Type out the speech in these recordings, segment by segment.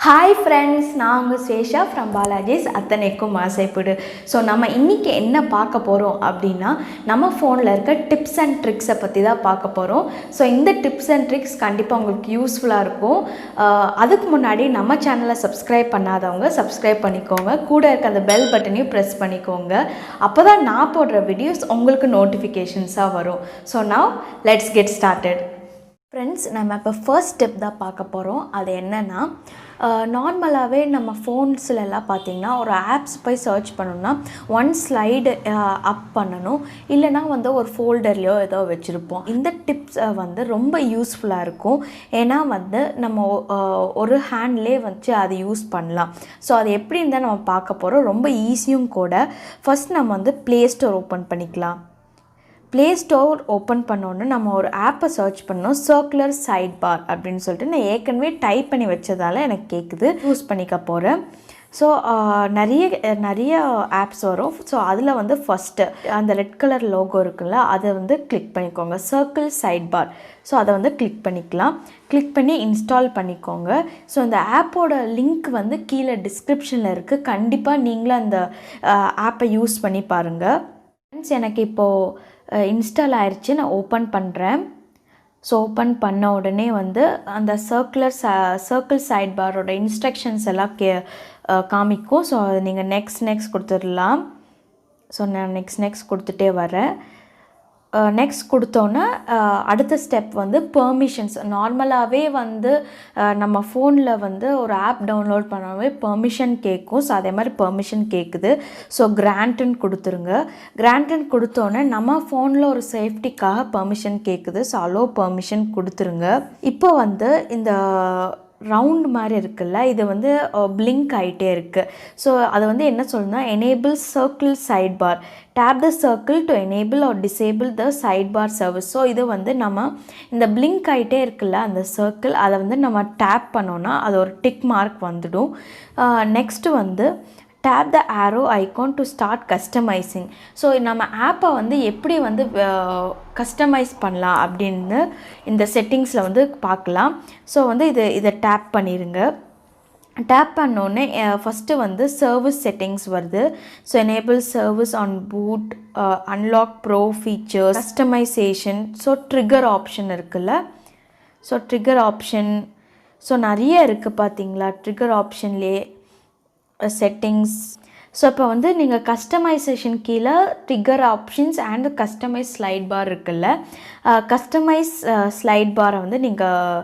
Hi friends, நான் உங்கள் suvesha from BalajisAthanaikum Asaipadu. So நம்ம இன்றைக்கி என்ன பார்க்க போகிறோம் அப்படின்னா நம்ம ஃபோனில் இருக்க டிப்ஸ் அண்ட் ட்ரிக்ஸை பற்றி தான் பார்க்க போகிறோம். ஸோ இந்த டிப்ஸ் அண்ட் ட்ரிக்ஸ் கண்டிப்பாக உங்களுக்கு யூஸ்ஃபுல்லாக இருக்கும். அதுக்கு முன்னாடி நம்ம சேனலை சப்ஸ்கிரைப் பண்ணாதவங்க சப்ஸ்கிரைப் பண்ணிக்கோங்க, கூட இருக்க அந்த பெல் பட்டனையும் ப்ரெஸ் பண்ணிக்கோங்க. அப்போ தான் நான் போடுற வீடியோஸ் உங்களுக்கு நோட்டிஃபிகேஷன்ஸாக வரும். So now let's get started. Friends, நம்ம இப்போ ஃபர்ஸ்ட் ஸ்டெப் தான் பார்க்க போகிறோம். அது என்னென்னா, நார்மலாகவே நம்ம ஃபோன்ஸ்லலாம் பார்த்திங்கன்னா ஒரு ஆப்ஸ் போய் சர்ச் பண்ணணும்னா ஒன் ஸ்லைடு அப் பண்ணணும், இல்லைனா ஒரு ஃபோல்டர்லையோ ஏதோ வச்சுருப்போம். இந்த டிப்ஸ் ரொம்ப யூஸ்ஃபுல்லாக இருக்கும். ஏன்னா நம்ம ஒரு ஹேண்ட்லேயே வச்சு அதை யூஸ் பண்ணலாம். ஸோ அது எப்படின்னு தான் நம்ம பார்க்க போகிறோம். ரொம்ப ஈஸியும் கூட. ஃபஸ்ட் நம்ம ப்ளே ஸ்டோர் ஓப்பன் பண்ணிக்கலாம். ப்ளே ஸ்டோர் ஓப்பன் பண்ணோன்னு நம்ம ஒரு ஆப்பை சர்ச் பண்ணோம், சர்க்குலர் சைட் பார் அப்படின்னு சொல்லிட்டு. நான் ஏற்கனவே டைப் பண்ணி வச்சதால் எனக்கு கேட்குது, யூஸ் பண்ணிக்க போகிறேன். ஸோ நிறைய ஆப்ஸ் வரும். ஸோ அதில் ஃபஸ்ட்டு அந்த ரெட் கலர் லோகோ இருக்குல்ல, அதை கிளிக் பண்ணிக்கோங்க, சர்க்கிள் சைட் பார். ஸோ அதை கிளிக் பண்ணிக்கலாம். கிளிக் பண்ணி இன்ஸ்டால் பண்ணிக்கோங்க. ஸோ இந்த ஆப்போட லிங்க் கீழே டிஸ்கிரிப்ஷனில் இருக்குது. கண்டிப்பாக நீங்களும் அந்த ஆப்பை யூஸ் பண்ணி பாருங்கள். ஃப்ரெண்ட்ஸ், எனக்கு இப்போது இன்ஸ்டால் ஆயிடுச்சு. நான் ஓப்பன் பண்ணுறேன். ஸோ ஓப்பன் பண்ண உடனே அந்த சர்க்கிள் சைட் பாரோட இன்ஸ்ட்ரக்ஷன்ஸ் எல்லாம் காமிக்கும். ஸோ அதை நீங்கள் நெக்ஸ்ட் கொடுத்துடலாம். ஸோ நான் நெக்ஸ்ட் கொடுத்துட்டே வரேன். நெக்ஸ்ட் கொடுத்தோன்னே அடுத்த ஸ்டெப் பெர்மிஷன்ஸ். நார்மலாகவே நம்ம ஃபோனில் ஒரு ஆப் டவுன்லோட் பண்ணவே பெர்மிஷன் கேட்கும். ஸோ அதே மாதிரி பெர்மிஷன் கேட்குது. ஸோ கிராண்ட்டுன்னு கொடுத்துருங்க. கிராண்ட்டுன்னு கொடுத்தோன்னே நம்ம ஃபோனில் ஒரு சேஃப்டிக்காக பெர்மிஷன் கேட்குது. ஸோ அலோ பெர்மிஷன் கொடுத்துருங்க. இப்போ இந்த ரவுண்ட் மாதிரி இருக்குல்ல, இது பிளிங்க் ஆகிட்டே இருக்குது. ஸோ அது என்ன சொல்லுன்னா, enable circle side bar, tap the circle to enable or disable the side bar service. So இது நம்ம இந்த பிளிங்க் ஆகிட்டே இருக்குல்ல அந்த சர்க்கிள், அதை நம்ம டேப் பண்ணோன்னா அது ஒரு டிக் மார்க் வந்துடும். Next tap the arrow icon to start customising. So நம்ம ஆப்பை எப்படி கஸ்டமைஸ் பண்ணலாம் அப்படின்னு இந்த செட்டிங்ஸில் பார்க்கலாம். ஸோ இதை டேப் பண்ணிடுங்க. டேப் பண்ணோன்னே ஃபஸ்ட்டு சர்வீஸ் செட்டிங்ஸ் வருது. So enable service on boot, unlock bro features, customisation. So trigger option இருக்குல்ல, ஸோ ட்ரிகர் ஆப்ஷன். ஸோ நிறைய இருக்குது பார்த்தீங்களா ட்ரிகர் ஆப்ஷன்லேயே செட்டிங்ஸ். ஸோ இப்போ நீங்கள் கஸ்டமைசேஷன் கீழே trigger options and customize slide bar இருக்குல்ல, கஸ்டமைஸ் ஸ்லைட் பாரை நீங்கள்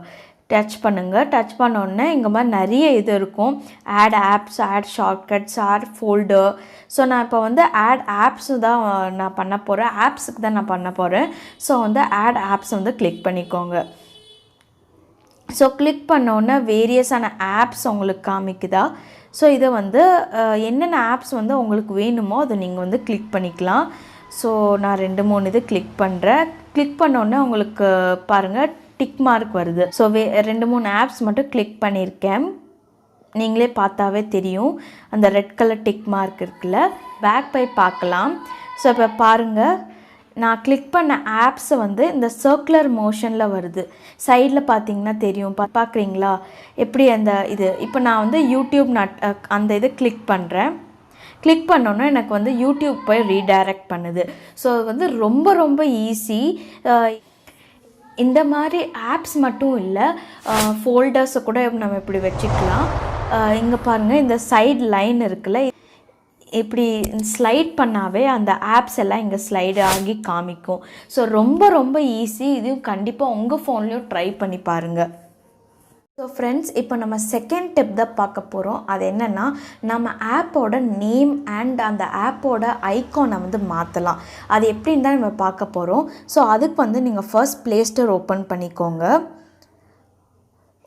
டச் பண்ணுங்கள். டச் பண்ணோடனே இங்கே மாதிரி நிறைய இது இருக்கும். Add apps, add shortcuts, add folder. So நான் இப்போ ஆட் ஆப்ஸு தான் நான் பண்ண போகிறேன். ஆப்ஸுக்கு தான் நான் பண்ண போகிறேன். ஸோ ஆட் ஆப்ஸ் கிளிக் பண்ணிக்கோங்க. ஸோ கிளிக் பண்ணோன்னே வேரியஸான ஆப்ஸ் உங்களுக்கு காமிக்குதா. ஸோ இதை என்னென்ன ஆப்ஸ் உங்களுக்கு வேணுமோ அதை நீங்கள் கிளிக் பண்ணிக்கலாம். ஸோ நான் 2-3 இது கிளிக் பண்ணுறேன். கிளிக் பண்ணோன்னே உங்களுக்கு பாருங்கள் டிக் மார்க் வருது. ஸோ 2-3 ஆப்ஸ் மட்டும் கிளிக் பண்ணியிருக்கேன். நீங்களே பார்த்தாவே தெரியும் அந்த ரெட் கலர் டிக் மார்க் இருக்குல்ல. பேக் போய் பார்க்கலாம். ஸோ இப்போ பாருங்கள், நான் கிளிக் பண்ண ஆப்ஸை இந்த சர்க்குலர் மோஷனில் வருது. சைடில் பார்த்தீங்கன்னா தெரியும், பார்க்குறீங்களா எப்படி அந்த இது. இப்போ நான் யூடியூப் அந்த இதை கிளிக் பண்ணுறேன். கிளிக் பண்ணோன்னா எனக்கு யூடியூப் போய் ரீடைரக்ட் பண்ணுது. ஸோ ரொம்ப ஈஸி. இந்த மாதிரி ஆப்ஸ் மட்டும் இல்லை, ஃபோல்டர்ஸை கூட நம்ம இப்படி வச்சுக்கலாம். இங்கே பாருங்கள், இந்த சைடு லைன் இருக்குல்ல, இப்படி ஸ்லைட் பண்ணாவே அந்த ஆப்ஸ் எல்லாம் இங்கே ஸ்லைடு ஆகி காமிக்கும். ஸோ ரொம்ப ஈஸி. இதுவும் கண்டிப்பாக உங்கள் ஃபோன்லேயும் ட்ரை பண்ணி பாருங்கள். ஸோ ஃப்ரெண்ட்ஸ், இப்போ நம்ம செகண்ட் டிப் தான் பார்க்க போகிறோம். அது என்னென்னா, நம்ம ஆப்போட நேம் அண்ட் அந்த ஆப்போட ஐகானை மாற்றலாம். அது எப்படின்னு தான் நம்ம பார்க்க போகிறோம். ஸோ அதுக்கு நீங்கள் ஃபர்ஸ்ட் ப்ளே ஸ்டோர் ஓப்பன் பண்ணிக்கோங்க.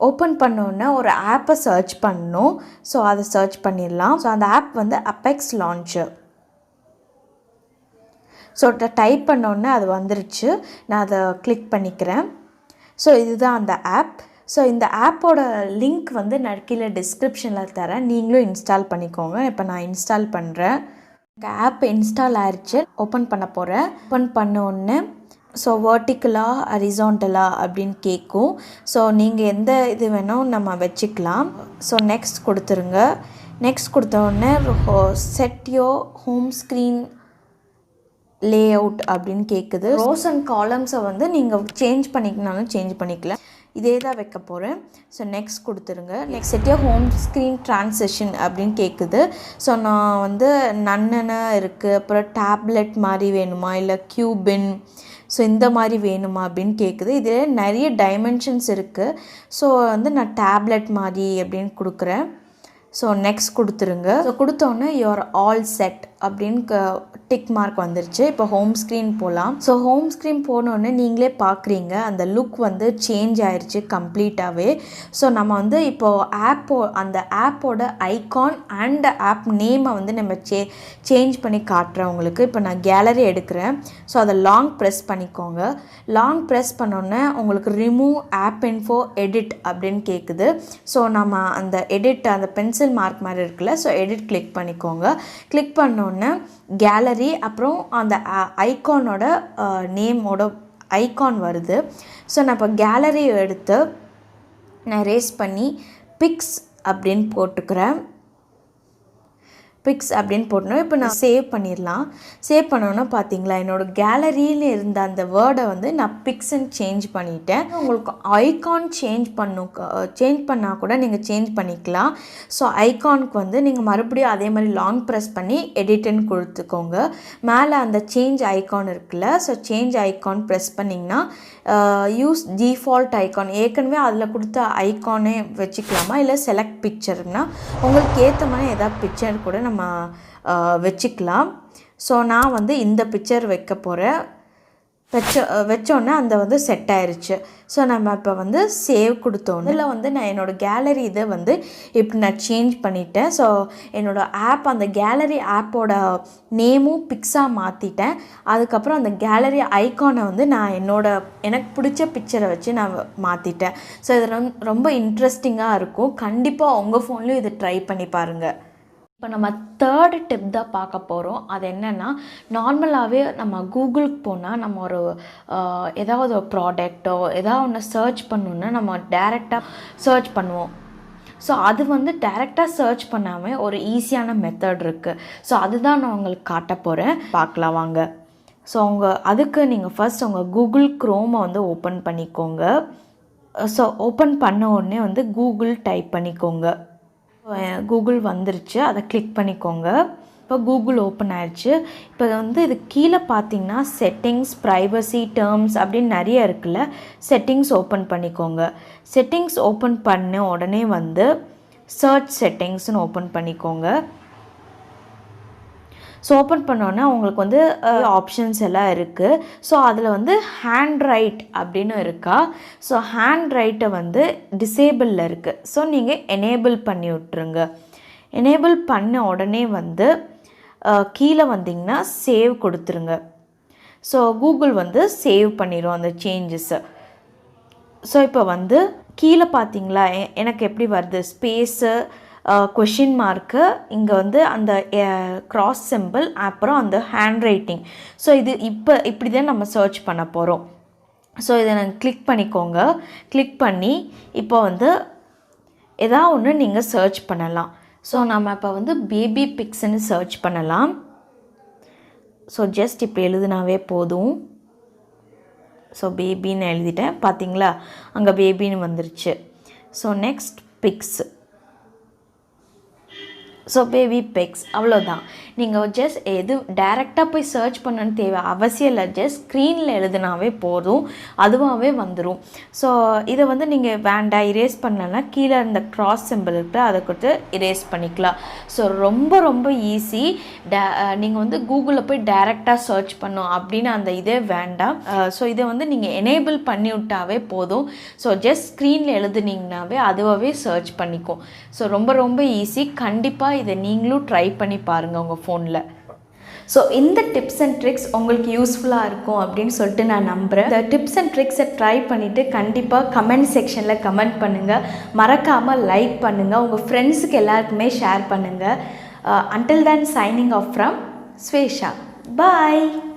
ஓப்பன் பண்ணோன்னே ஒரு ஆப்பை சர்ச் பண்ணணும். ஸோ அதை சர்ச் பண்ணிடலாம். ஸோ அந்த app Apex Launcher. So type பண்ணோன்னே அது வந்துருச்சு. நான் அதை கிளிக் பண்ணிக்கிறேன். ஸோ இதுதான் அந்த ஆப். ஸோ இந்த ஆப்போட லிங்க் நான் கீழே டிஸ்கிரிப்ஷனில் தரேன், நீங்களும் இன்ஸ்டால் பண்ணிக்கோங்க. இப்போ நான் இன்ஸ்டால் பண்ணுறேன். இந்த ஆப் இன்ஸ்டால் ஆயிடுச்சு. ஓப்பன் பண்ண போகிறேன். ஓப்பன் பண்ண உடனே ஸோ வேர்ட்டிக்கலாக ஹரிசாண்டலாக அப்படின்னு கேட்கும். ஸோ நீங்கள் எந்த இது வேணால் நம்ம வச்சுக்கலாம். ஸோ நெக்ஸ்ட் கொடுத்துருங்க. நெக்ஸ்ட் கொடுத்தோடனே set your home screen layout அப்படின்னு கேட்குது. ரோஸ் அண்ட் காலம்ஸை வந்து நீங்கள் சேஞ்ச் பண்ணிக்கனாலும் சேஞ்ச் பண்ணிக்கலாம். இதே தான் வைக்க போகிறேன். ஸோ நெக்ஸ்ட் கொடுத்துருங்க. நெக்ஸ்ட் செட்டியாக ஹோம் ஸ்க்ரீன் ட்ரான்சிஷன் அப்படின்னு கேட்குது. ஸோ நான் வந்து நன்னனை இருக்குது, அப்புறம் டேப்லெட் மாதிரி வேணுமா இல்லை கியூபின், ஸோ இந்த மாதிரி வேணுமா அப்படின்னு கேட்குது. இதில் நிறைய டைமென்ஷன்ஸ் இருக்குது. ஸோ வந்து நான் டேப்லெட் மாதிரி அப்படின்னு கொடுக்குறேன். ஸோ நெக்ஸ்ட் கொடுத்துருங்க. ஸோ கொடுத்தோன்னே யுவர் ஆல் செட் அப்படின்னு டிக் மார்க் வந்துருச்சு. இப்போ ஹோம் ஸ்க்ரீன் போகலாம். ஸோ ஹோம் ஸ்க்ரீன் போனோடனே நீங்களே பார்க்குறீங்க அந்த லுக் வந்து சேஞ்ச் ஆயிடுச்சு கம்ப்ளீட்டாகவே. ஸோ நம்ம வந்து இப்போது அந்த ஆப்போட ஐகான் அண்ட் ஆப் நேமை வந்து நம்ம சேஞ்ச் பண்ணி காட்டுறேன் உங்களுக்கு. இப்போ நான் கேலரி எடுக்கிறேன். ஸோ அதை லாங் ப்ரெஸ் பண்ணிக்கோங்க. லாங் ப்ரெஸ் பண்ணோன்னே உங்களுக்கு ரிமூவ் ஆப் இன்ஃபோ எடிட் அப்படின்னு கேட்குது. ஸோ நம்ம அந்த எடிட் அந்த பென்சில் மார்க் மாதிரி இருக்குல்ல, ஸோ எடிட் கிளிக் பண்ணிக்கோங்க. கிளிக் பண்ணோன்னே கேலரி அப்புறம் அந்த ஐகானோட நேமோட ஐகான் வருது. ஸோ நான் இப்போ கேலரி எடுத்து நான் ரேஸ் பண்ணி பிக்ஸ் அப்படின்னு போட்டுக்கிறேன். பிக்ஸ் அப்படின்னு போட்டோம். இப்போ நான் சேவ் பண்ணிடலாம். சேவ் பண்ணோன்னா பார்த்தீங்களா என்னோடய கேலரியில் இருந்த அந்த வேர்டை வந்து நான் பிக்ஸ்ன்னு சேஞ்ச் பண்ணிட்டேன். உங்களுக்கு ஐகான் சேஞ்ச் பண்ணால் கூட நீங்கள் சேஞ்ச் பண்ணிக்கலாம். ஸோ ஐகானுக்கு வந்து நீங்கள் மறுபடியும் அதே மாதிரி லாங் ப்ரெஸ் பண்ணி எடிட்டுன்னு கொடுத்துக்கோங்க. மேலே அந்த சேஞ்ச் ஐகான் இருக்குல்ல, ஸோ சேஞ்ச் ஐகான் ப்ரெஸ் பண்ணிங்கன்னா யூஸ் டிஃபால்ட் ஐகான், ஏற்கனவே அதில் கொடுத்த ஐகானே வச்சுக்கலாமா இல்லை செலக்ட் பிக்சர்னா உங்களுக்கு ஏற்ற மாதிரி ஏதாவது பிக்சர் கூட நம்ம வச்சுக்கலாம். ஸோ நான் வந்து இந்த பிக்சர் வைக்க போகிறேன். வச்சோன்னே அந்த வந்து செட் ஆயிடுச்சு. ஸோ நம்ம இப்போ வந்து சேவ் கொடுத்தோன்னு இதில் வந்து நான் என்னோடய கேலரி இதை வந்து இப்படி நான் சேஞ்ச் பண்ணிட்டேன். ஸோ என்னோடய ஆப் அந்த கேலரி ஆப்போட நேமும் பிக்ஸாக மாற்றிட்டேன். அதுக்கப்புறம் அந்த கேலரி ஐகானை வந்து நான் எனக்கு பிடிச்ச பிக்சரை வச்சு நான் மாற்றிட்டேன். ஸோ இது ரொம்ப இன்ட்ரெஸ்டிங்காக இருக்கும். கண்டிப்பாக உங்கள் ஃபோன்லேயும் இதை ட்ரை பண்ணி பாருங்கள். இப்போ நம்ம தேர்டு டிப் தான் பார்க்க போகிறோம். அது என்னென்னா, நார்மலாகவே நம்ம கூகுளுக்கு போனால் நம்ம ஏதாவது ஒரு ப்ராடக்ட்டோ ஏதாவது ஒன்று சர்ச் பண்ணணுன்னா நம்ம டைரெக்டாக சர்ச் பண்ணுவோம். ஸோ அது வந்து டைரெக்டாக சர்ச் பண்ணாமல் ஒரு ஈஸியான மெத்தட் இருக்குது. ஸோ அதுதான் நான் உங்களுக்கு காட்ட போகிறேன். பார்க்கலாம் வாங்க. ஸோ அதுக்கு நீங்கள் ஃபர்ஸ்ட் உங்கள் கூகுள் க்ரோமை வந்து ஓப்பன் பண்ணிக்கோங்க. ஸோ ஓப்பன் பண்ண உடனே வந்து கூகுள் டைப் பண்ணிக்கோங்க. கூகுள் வந்துருச்சு, அதை கிளிக் பண்ணிக்கோங்க. இப்போ கூகுள் ஓப்பன் ஆயிடுச்சு. இப்போ வந்து இது கீழே பார்த்தீங்கன்னா செட்டிங்ஸ், ப்ரைவசி, டேர்ம்ஸ் அப்படின்னு நிறைய இருக்குல்ல. செட்டிங்ஸ் ஓப்பன் பண்ணிக்கோங்க. செட்டிங்ஸ் ஓப்பன் பண்ண உடனே வந்து சர்ச் செட்டிங்ஸ்னு ஓப்பன் பண்ணிக்கோங்க. ஸோ ஓப்பன் பண்ணோன்னா உங்களுக்கு வந்து ஆப்ஷன்ஸ் எல்லாம் இருக்குது. ஸோ அதில் வந்து ஹேண்ட் ரைட் அப்படின்னு இருக்கா. ஸோ ஹேண்ட் ரைட்டை வந்து டிசேபிளில் இருக்குது. ஸோ நீங்கள் எனேபிள் பண்ணி விட்ருங்க. எனேபிள் பண்ண உடனே வந்து கீழே வந்தீங்கன்னா சேவ் கொடுத்துருங்க. ஸோ கூகுள் வந்து சேவ் பண்ணிடும் அந்த சேஞ்சஸை. ஸோ இப்போ வந்து கீழே பார்த்தீங்களா எனக்கு எப்படி வருது, ஸ்பேஸு, கொஷின் மார்க்கு, இங்கே வந்து அந்த க்ராஸ் சிம்பிள், அப்புறம் அந்த ஹேண்ட் ரைட்டிங். ஸோ இது இப்படி தான் நம்ம சர்ச் பண்ண போகிறோம். ஸோ இதை நாங்கள் கிளிக் பண்ணிக்கோங்க. கிளிக் பண்ணி இப்போ வந்து ஏதாவது ஒன்று நீங்கள் சர்ச் பண்ணலாம். ஸோ நம்ம இப்போ வந்து பேபி பிக்ஸ்ன்னு சர்ச் பண்ணலாம். ஸோ ஜஸ்ட் இப்போ எழுதுனாவே போதும். ஸோ பேபின்னு எழுதிட்டேன். பார்த்தீங்களா அங்கே பேபின்னு வந்துருச்சு. So next pics. So baby pics அவ்வளோதான். நீங்கள் ஜஸ்ட் டைரெக்டாக போய் சர்ச் பண்ணணுன்னு தேவை அவசியம் இல்லை. ஜஸ்ட் ஸ்க்ரீனில் எழுதுனாவே போதும், அதுவாகவே வந்துடும். ஸோ இதை வந்து நீங்கள் வேண்டாம் இரேஸ் பண்ணலன்னா கீழே இந்த க்ராஸ் சிம்பிள் இருக்குது, அதை கொடுத்து இரேஸ் பண்ணிக்கலாம். ஸோ ரொம்ப ரொம்ப ஈஸி. நீங்கள் வந்து கூகுளில் போய் டைரெக்டாக சர்ச் பண்ணோம் அப்படின்னு அந்த இதே வேண்டாம். ஸோ இதை வந்து நீங்கள் எனேபிள் பண்ணி விட்டாவே போதும். ஸோ ஜஸ்ட் ஸ்க்ரீனில் எழுதுனீங்கன்னாவே அதுவாகவே சர்ச் பண்ணிக்கும். ஸோ ரொம்ப ரொம்ப ஈஸி. கண்டிப்பாக இதை நீங்களும் ட்ரை பண்ணி பாருங்கள் உங்கள் ஃபோனில். ஸோ இந்த டிப்ஸ் அண்ட் ட்ரிக்ஸ் உங்களுக்கு யூஸ்ஃபுல்லாக இருக்கும் அப்படின்னு சொல்லிட்டு நான் நம்புகிறேன். இந்த டிப்ஸ் அண்ட் ட்ரிக்ஸை ட்ரை பண்ணிவிட்டு கண்டிப்பாக கமெண்ட் செக்ஷனில் கமெண்ட் பண்ணுங்கள். மறக்காமல் லைக் பண்ணுங்கள். உங்கள் ஃப்ரெண்ட்ஸுக்கு எல்லாருக்குமே ஷேர் பண்ணுங்கள். Until then, signing off from Suvesha. Bye.